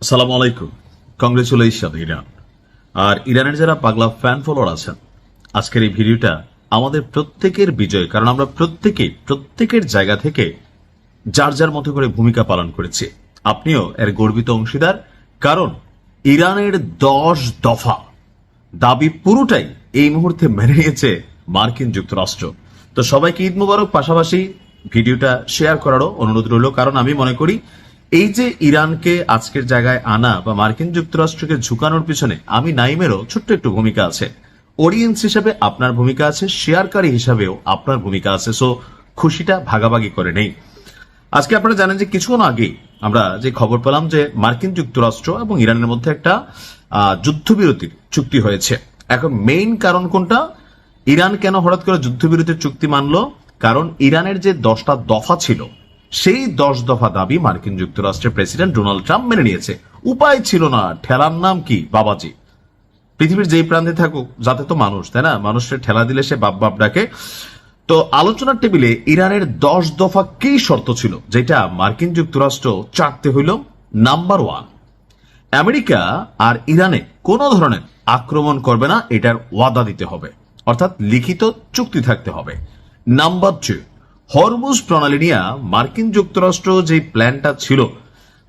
আসসালামু আলাইকুম। Congratulation Iran. আর ইরানের যারা পাগলা ফ্যান ফলোয়ার আছেন, আজকের এই ভিডিওটা আমাদের প্রত্যেকের বিজয়, কারণ আমরা প্রত্যেকের জায়গা থেকে যার যার মতো করে ভূমিকা পালন করেছি। আপনিও এর গর্বিত অংশীদার, কারণ ইরানের 10 দফা দাবি পুরোটাই এই মুহূর্তে মেনে নিয়েছে মার্কিন যুক্তরাষ্ট্র। তো সবাইকে ঈদ মুবারক, পাশাপাশি ভিডিওটা শেয়ার করারও অনুরোধ রইল, কারণ আমি মনে করি এই যে ইরানকে আজকের জায়গায় আনা বা মার্কিন যুক্তরাষ্ট্রকে ঝুঁকানোর পিছনে আমি নাইমেরও ছোট্ট একটু ভূমিকা আছে, অডিয়েন্স হিসাবে আপনার ভূমিকা আছে, শেয়ারকারী হিসাবেও আপনার ভূমিকা আছে। সো খুশিটা ভাগাভাগি করে নেই। আজকে আপনারা জানেন যে কিছুক্ষণ আগে আমরা যে খবর পেলাম যে মার্কিন যুক্তরাষ্ট্র এবং ইরানের মধ্যে একটা যুদ্ধবিরতির চুক্তি হয়েছে। এখন মেইন কারণ কোনটা? ইরান কেন হঠাৎ করে যুদ্ধবিরতির চুক্তি মানলো? কারণ ইরানের যে 10টা দফা ছিল, সেই 10 দফা দাবি মার্কিন যুক্তরাষ্ট্রের প্রেসিডেন্ট ডোনাল্ড ট্রাম্প মেনে নিয়েছে। উপায় ছিল না, ঠেলার নাম কি? বাবাজি। পৃথিবীর যেই প্রান্তে থাকুক, যাতে তো মানুষ, তাই না? মানুষের ঠেলা দিলে সে বাপ বাপ ডাকে। তো আলোচনার টেবিলে ইরানের 10 দফা কি শর্ত ছিল, যেটা মার্কিন যুক্তরাষ্ট্র চাটতে হইল? নাম্বার 1, আমেরিকা আর ইরানে কোন ধরনের আক্রমণ করবে না, এটার ওয়াদা দিতে হবে, অর্থাৎ লিখিত চুক্তি থাকতে হবে। নাম্বার 2, হরমুজ প্রণালী নিয়ে মার্কিন যুক্তরাষ্ট্র যে প্ল্যানটা ছিল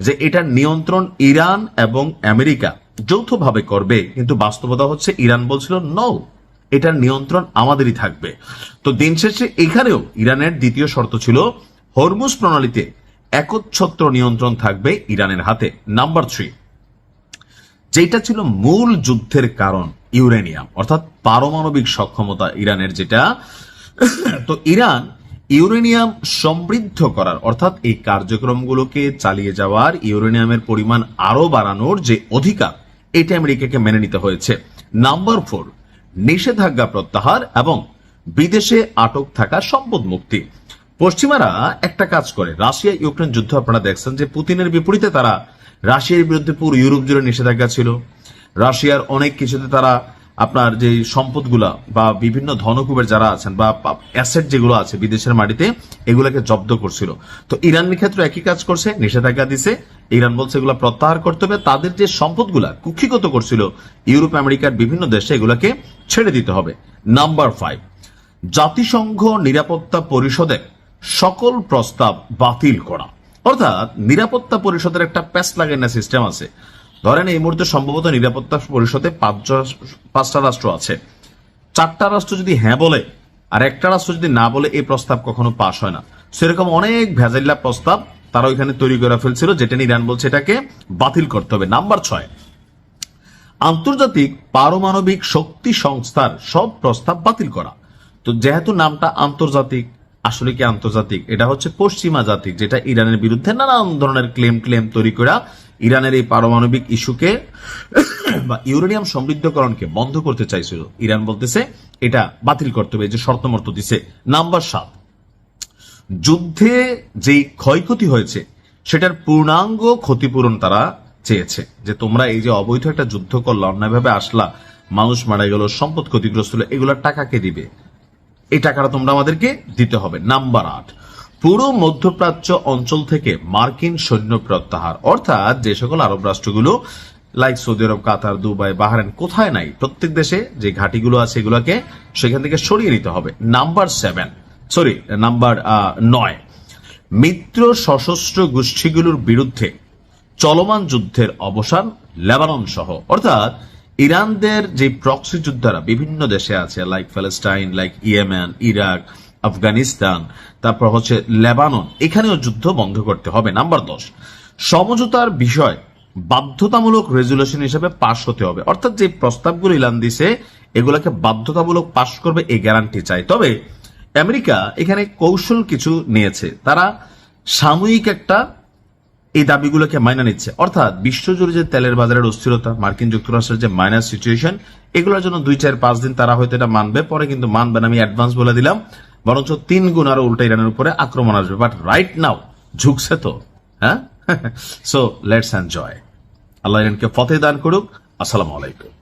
যে এটার নিয়ন্ত্রণ ইরান এবং আমেরিকা যৌথভাবে করবে, কিন্তু বাস্তবতা হচ্ছে ইরান বলছিল নো, এটার নিয়ন্ত্রণ আমাদেরই থাকবে। তো দিন শেষে এখানেও ইরানের দ্বিতীয় শর্ত ছিল হরমুজ প্রণালীতে একচ্ছত্র নিয়ন্ত্রণ থাকবে ইরানের হাতে। নাম্বার 3, যেটা ছিল মূল যুদ্ধের কারণ, ইউরেনিয়াম, অর্থাৎ পারমাণবিক সক্ষমতা ইরানের যেটা, তো ইরান ইউরেনিয়াম সমৃদ্ধ করার, অর্থাৎ এই কার্যক্রমগুলোকে চালিয়ে যাওয়ার, ইউরেনিয়ামের পরিমাণ আরো বাড়ানোর যে অধিকার, এটা আমেরিকাকে মেনে নিতে হয়েছে। নাম্বার 4, নিষেধাজ্ঞা প্রত্যাহার এবং বিদেশে আটক থাকা সম্পদ মুক্তি। পশ্চিমারা একটা কাজ করে, রাশিয়া ইউক্রেন যুদ্ধ আপনারা দেখছেন যে পুতিনের বিপরীতে তারা রাশিয়ার বিরুদ্ধে পুরো ইউরোপ জুড়ে নিষেধাজ্ঞা ছিল। রাশিয়ার অনেক কিছুতে তারা আপনার যে সম্পদগুলা বা বিভিন্ন ধনকুবের যারা আছেন বা অ্যাসেট যেগুলো আছে বিদেশের মাটিতে, এগুলোকে জব্দ করছিল। তো ইরানের ক্ষেত্রে একই কাজ করছে, নিষেধাজ্ঞা দিছে। ইরান বলছে এগুলো প্রত্যাহার করতে হবে, তাদের যে সম্পদগুলা কুক্ষিগত করছিল ইউরোপ আমেরিকার বিভিন্ন দেশে, এগুলাকে ছেড়ে দিতে হবে। নাম্বার 5, জাতিসংঘ নিরাপত্তা পরিষদে সকল প্রস্তাব বাতিল করা, অর্থাৎ নিরাপত্তা পরিষদের একটা প্যাস লাগানো সিস্টেম আছে। ধরেন এই মুহূর্তে সম্ভবত নিরাপত্তা পরিষদে 5টা রাষ্ট্র আছে, 4টা রাষ্ট্র যদি হ্যাঁ বলে আর একটা রাষ্ট্র যদি না বলে, এই প্রস্তাব কখনো পাশ হয় না। সেরকম অনেক ভেজাইল্লা প্রস্তাব তারা ওইখানে তৈরি করে ফেলছিল, যেটা নিয়ে ইরান বলছে এটাকে বাতিল করতে হবে। নাম্বার 6, আন্তর্জাতিক পারমাণবিক শক্তি সংস্থার সব প্রস্তাব বাতিল করা। তো যেহেতু নামটা আন্তর্জাতিক, আসলে কি আন্তর্জাতিক? এটা হচ্ছে পশ্চিমা জাতিক, যেটা ইরানের বিরুদ্ধে নানান ধরনের ক্লেম তৈরি করা ইরানের এই পারমাণবিক ইস্যুকে বা ইউরেনিয়াম সমৃদ্ধকরণকে বন্ধ করতে চাইছিল। ইরান বলতেছে এটা বাতিল করতে হবে, যে শর্তমর্ত দিছে। নাম্বার 7, যুদ্ধে যেই ক্ষয়ক্ষতি হয়েছে সেটার পূর্ণাঙ্গ ক্ষতিপূরণ তারা চেয়েছে, যে তোমরা এই যে অবৈধ একটা যুদ্ধ করলা, অন্যায়ভাবে আসলা, মানুষ মারা গেল, সম্পদ ক্ষতিগ্রস্ত হলো, এগুলোর টাকা কে দিবে? এই টাকাটা তোমরা আমাদেরকে দিতে হবে। নাম্বার 8, পুরো মধ্যপ্রাচ্য অঞ্চল থেকে মার্কিন সৈন্য প্রত্যাহার, অর্থাৎ যে সকল আরব রাষ্ট্রগুলো লাইক সৌদি আরব, কাতার, দুবাই, বাহরাইন, কোথায় নাই, প্রত্যেক দেশে যে ঘাঁটিগুলো আছে এগুলোকে সেখান থেকে সরিয়ে নিতে হবে। নাম্বার 9, মিত্র সশস্ত্র গোষ্ঠীগুলোর বিরুদ্ধে চলমান যুদ্ধের অবসান লেবানন সহ, অর্থাৎ ইরানদের যে প্রক্সি যোদ্ধারা বিভিন্ন দেশে আছে, like Palestine, like Yemen, Iraq, Afghanistan, তারপর হচ্ছে লেবানন, এখানেও যুদ্ধ বন্ধ করতে হবে। নাম্বার 10, সমঝোতার বিষয় বাধ্যতামূলক রেজুলেশন হিসেবে পাশ হতে হবে, অর্থাৎ যে প্রস্তাবগুলো ইরান দিছে এগুলোকে বাধ্যতামূলক পাশ করবে, এই গ্যারান্টি চাই। তবে আমেরিকা এখানে কৌশল কিছু নিয়েছে, তারা সাময়িক একটা এই দাবিগুলোকে মাইনা নিচ্ছে, অর্থাৎ বিশ্বজুড়ে যে তেলের বাজারের অস্থিরতা, মার্কিন যুক্তরাষ্ট্রের যে মাইনাস সিচুয়েশন, এগুলোর জন্য 2-4-5 দিন তারা হয়তো এটা মানবে, পরে কিন্তু মানবে না, আমি অ্যাডভান্স বলে দিলাম। বরঞ্চ 3 গুণ আরো উল্টা ইরানের উপরে আক্রমণ আসবে। বাট রাইট নাও ঝুঁকছে তো, হ্যাঁ। So let's enjoy. আল্লাহ ইরানকে ফতেহ দান করুক। আসসালামু আলাইকুম।